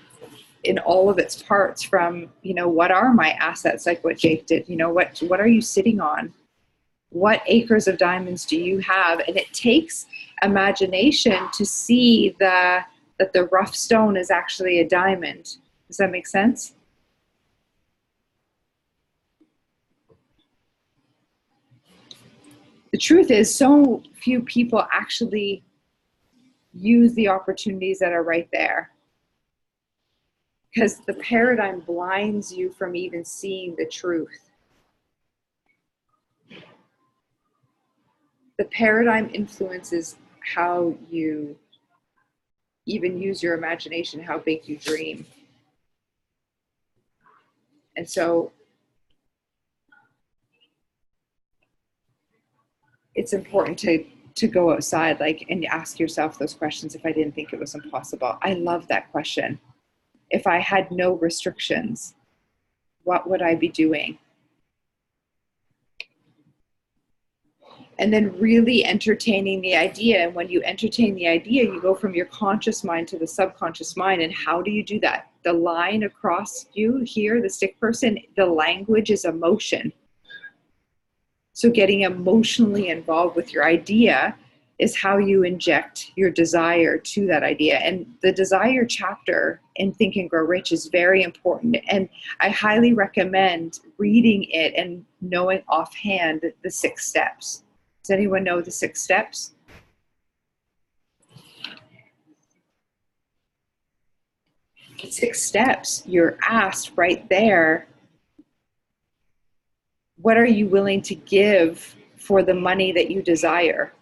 in all of its parts, from, what are my assets, like what Jake did, what are you sitting on? What acres of diamonds do you have? And it takes imagination to see that the rough stone is actually a diamond. Does that make sense? The truth is, so few people actually use the opportunities that are right there, because the paradigm blinds you from even seeing the truth. The paradigm influences how you even use your imagination, how big you dream. And so it's important to go outside, and ask yourself those questions. If I didn't think it was impossible. I love that question. If I had no restrictions, what would I be doing? And then really entertaining the idea. And when you entertain the idea, you go from your conscious mind to the subconscious mind. And how do you do that? The line across you here, the stick person, the language is emotion. So getting emotionally involved with your idea is how you inject your desire to that idea. And the desire chapter in Think and Grow Rich is very important. And I highly recommend reading it and knowing offhand the 6 steps. Does anyone know the 6 steps? The 6 steps, you're asked right there, what are you willing to give for the money that you desire?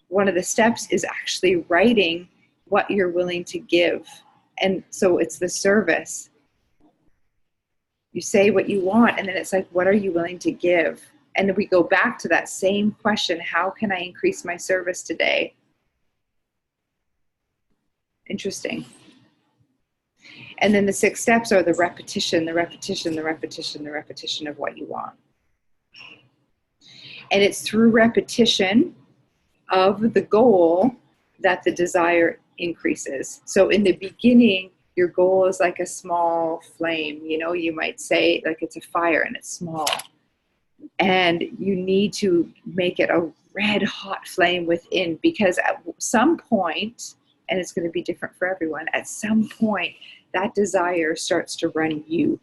One of the steps is actually writing what you're willing to give. And so it's the service. You say what you want, and then it's like, what are you willing to give? And then we go back to that same question, how can I increase my service today? Interesting. And then the 6 steps are the repetition, the repetition, the repetition, the repetition of what you want. And it's through repetition of the goal that the desire increases. So in the beginning, your goal is like a small flame. You know, you might say like it's a fire and it's small. And you need to make it a red hot flame within, because at some point, and it's going to be different for everyone, at some point that desire starts to run you.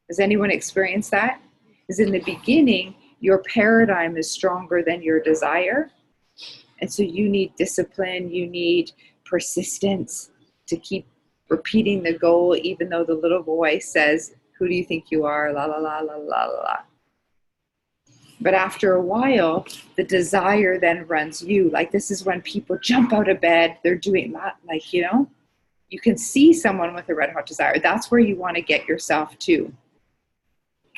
Has anyone experienced that? Because in the beginning, your paradigm is stronger than your desire. And so you need discipline, you need persistence to keep repeating the goal, even though the little voice says, who do you think you are? La, la, la, la, la, la. But after a while, the desire then runs you. Like this is when people jump out of bed, they're doing that, like, you know, you can see someone with a red hot desire. That's where you want to get yourself to.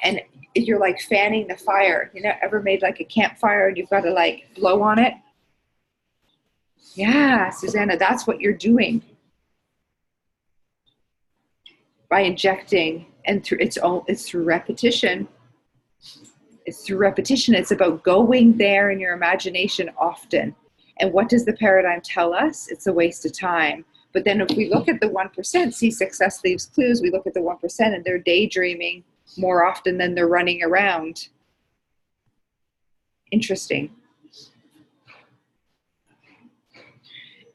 And you're like fanning the fire. You know, ever made like a campfire and you've got to like blow on it? Yeah, Susanna, that's what you're doing. By injecting, and through it's through repetition. It's through repetition. It's about going there in your imagination often. And what does the paradigm tell us? It's a waste of time. But then if we look at the 1%, see success leaves clues, we look at the 1% and they're daydreaming more often than they're running around. Interesting.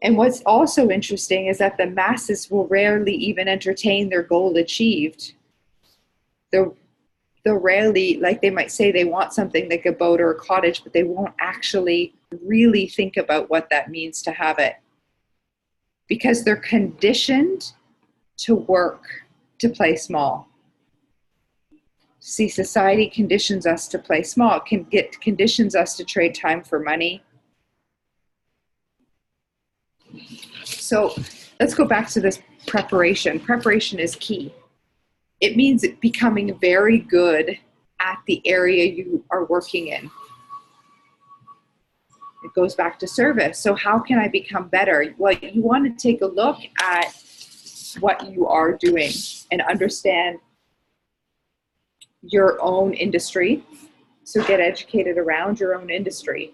And what's also interesting is that the masses will rarely even entertain their goal achieved. They'll rarely, like they might say they want something like a boat or a cottage, but they won't actually really think about what that means to have it. Because they're conditioned to work, to play small. See, society conditions us to play small, conditions us to trade time for money. So let's go back to this preparation. Preparation is key. It means becoming very good at the area you are working in. It goes back to service. So how can I become better? Well, you want to take a look at what you are doing and understand your own industry. So get educated around your own industry.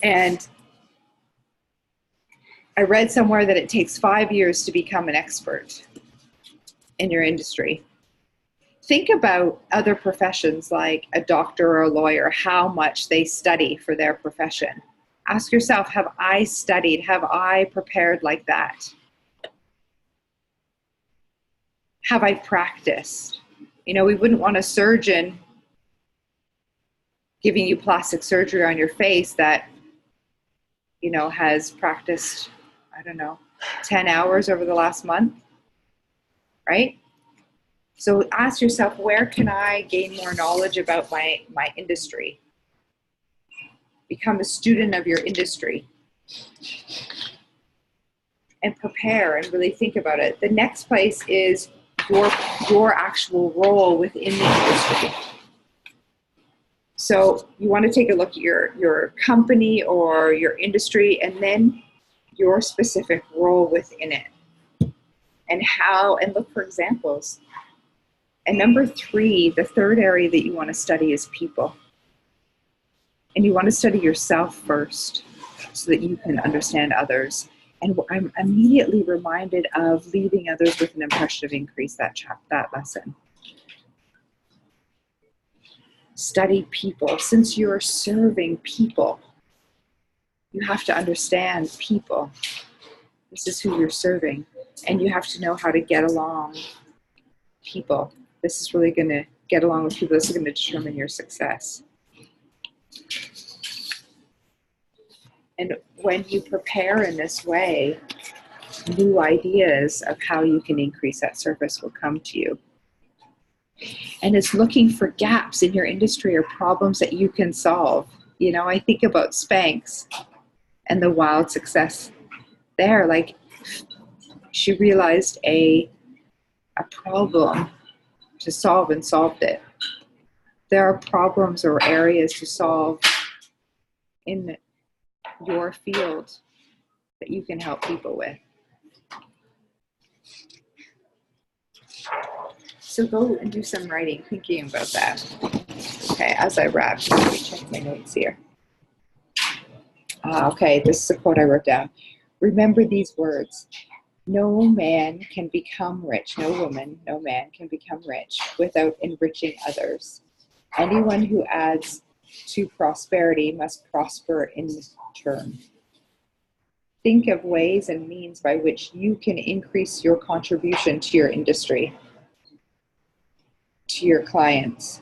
And I read somewhere that it takes 5 years to become an expert in your industry. Think about other professions like a doctor or a lawyer, how much they study for their profession. Ask yourself, have I studied? Have I prepared like that? Have I practiced? You know, we wouldn't want a surgeon giving you plastic surgery on your face that, you know, has practiced, I don't know, 10 hours over the last month, right? So ask yourself, where can I gain more knowledge about my industry? Become a student of your industry. And prepare and really think about it. The next place is your actual role within the industry. So you want to take a look at your company or your industry and then your specific role within it. and look for examples. And number 3, the third area that you want to study is people. And you want to study yourself first so that you can understand others. And I'm immediately reminded of leaving others with an impression of increase, that lesson. Study people. Since you're serving people, you have to understand people. This is who you're serving. And you have to know how to get along people. This is really going to get along with people. This is going to determine your success. And when you prepare in this way, new ideas of how you can increase that service will come to you. And it's looking for gaps in your industry or problems that you can solve. You know, I think about Spanx and the wild success there. Like, she realized a problem to solve and solved it. There are problems or areas to solve in your field that you can help people with. So go and do some writing, thinking about that. Okay, as I wrap, let me check my notes here. Okay, this is a quote I wrote down. Remember these words. No man can become rich, no woman, no man can become rich without enriching others. Anyone who adds to prosperity must prosper in turn. Think of ways and means by which you can increase your contribution to your industry, to your clients,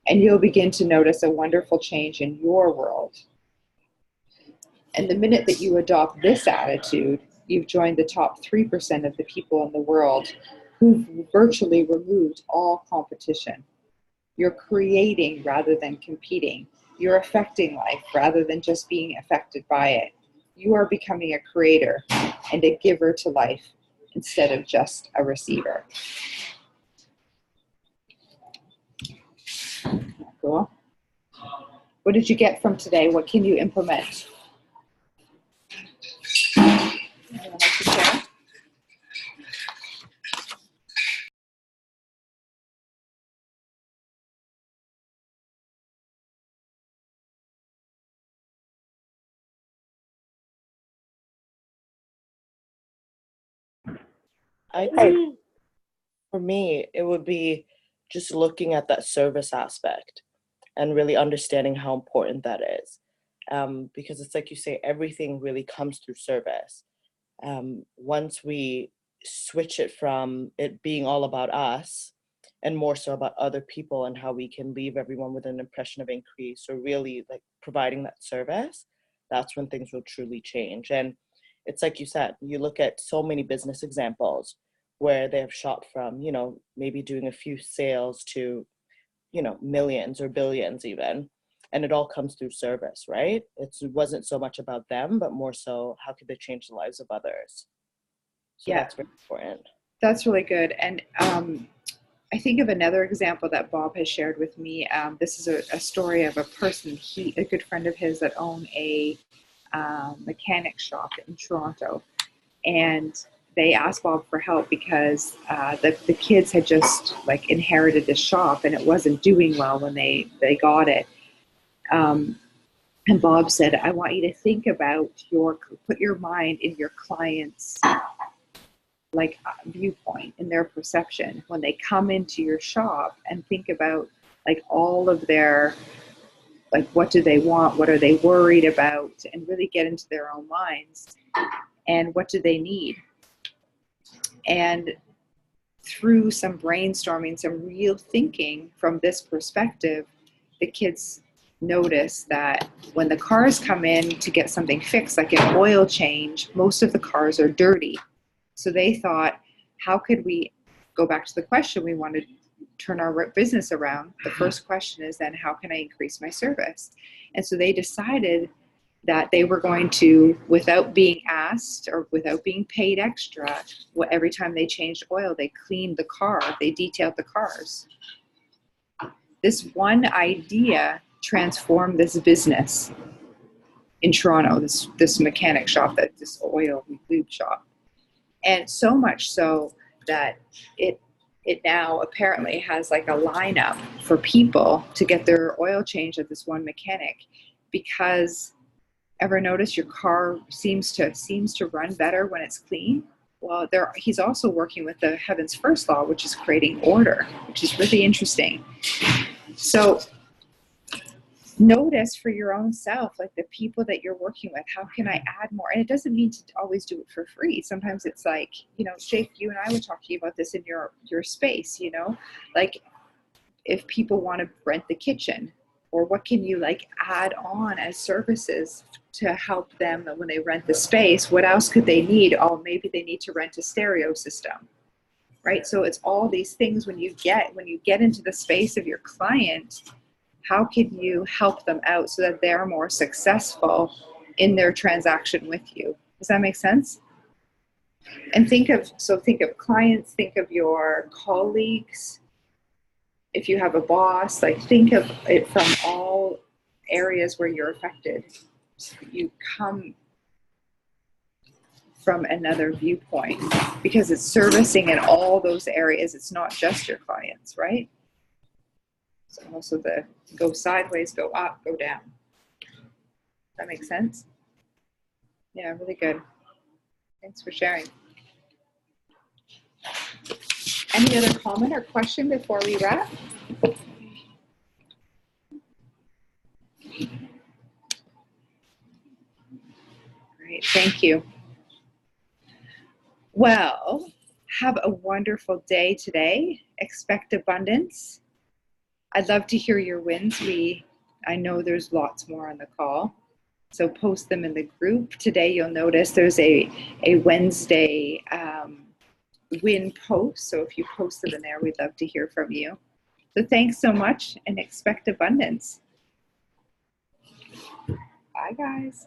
and you'll begin to notice a wonderful change in your world. And the minute that you adopt this attitude, you've joined the top 3% of the people in the world who've virtually removed all competition. You're creating rather than competing. You're affecting life rather than just being affected by it. You are becoming a creator and a giver to life instead of just a receiver. Cool. What did you get from today? What can you implement? Anyone like to share? I think for me, it would be just looking at that service aspect and really understanding how important that is. Because it's like you say, everything really comes through service. Once we switch it from it being all about us and more so about other people and how we can leave everyone with an impression of increase or really like providing that service, that's when things will truly change. And it's like you said, you look at so many business examples where they have shot from, you know, maybe doing a few sales to, you know, millions or billions even. And it all comes through service, right? It wasn't so much about them, but more so how could they change the lives of others? So Yeah, that's very important. That's really good. And I think of another example that Bob has shared with me. This is a story of a person, a good friend of his that owned a mechanic shop in Toronto. And they asked Bob for help because the kids had just like inherited the shop and it wasn't doing well when they got it. And Bob said, I want you to think about put your mind in your client's like viewpoint, in their perception when they come into your shop, and think about like all of their, like what do they want, what are they worried about, and really get into their own minds and what do they need. And through some brainstorming, some real thinking from this perspective, the kids notice that when the cars come in to get something fixed, like an oil change, most of the cars are dirty. So they thought, how could we go back to the question, we want to turn our business around. The first question is then, how can I increase my service? And so they decided that they were going to, without being asked or without being paid extra, every time they changed oil, they cleaned the car, they detailed the cars. This one idea transformed this business in Toronto, this mechanic shop, this oil lube shop. And so much so that it now apparently has like a lineup for people to get their oil changed at this one mechanic. Because ever notice your car seems to run better when it's clean? Well, he's also working with the Heaven's First Law, which is creating order, which is really interesting. So notice for your own self, like the people that you're working with, how can I add more? And it doesn't mean to always do it for free. Sometimes it's like, you know, Jake, you and I were talking about this in your space, you know, like if people want to rent the kitchen, or what can you like add on as services to help them when they rent the space? What else could they need? Oh, maybe they need to rent a stereo system, right? So it's all these things when you get into the space of your client, how can you help them out so that they're more successful in their transaction with you? Does that make sense? And think of clients, think of your colleagues. If you have a boss, like think of it from all areas where you're affected. You come from another viewpoint because it's servicing in all those areas. It's not just your clients, right? So also the go sideways, go up, go down. That makes sense? Yeah, really good. Thanks for sharing. Any other comment or question before we wrap? Great, thank you. Well, have a wonderful day today. Expect abundance. I'd love to hear your wins. I know there's lots more on the call, so post them in the group. Today you'll notice there's a Wednesday win post, so if you post them in there, we'd love to hear from you. So thanks so much and expect abundance. Bye guys.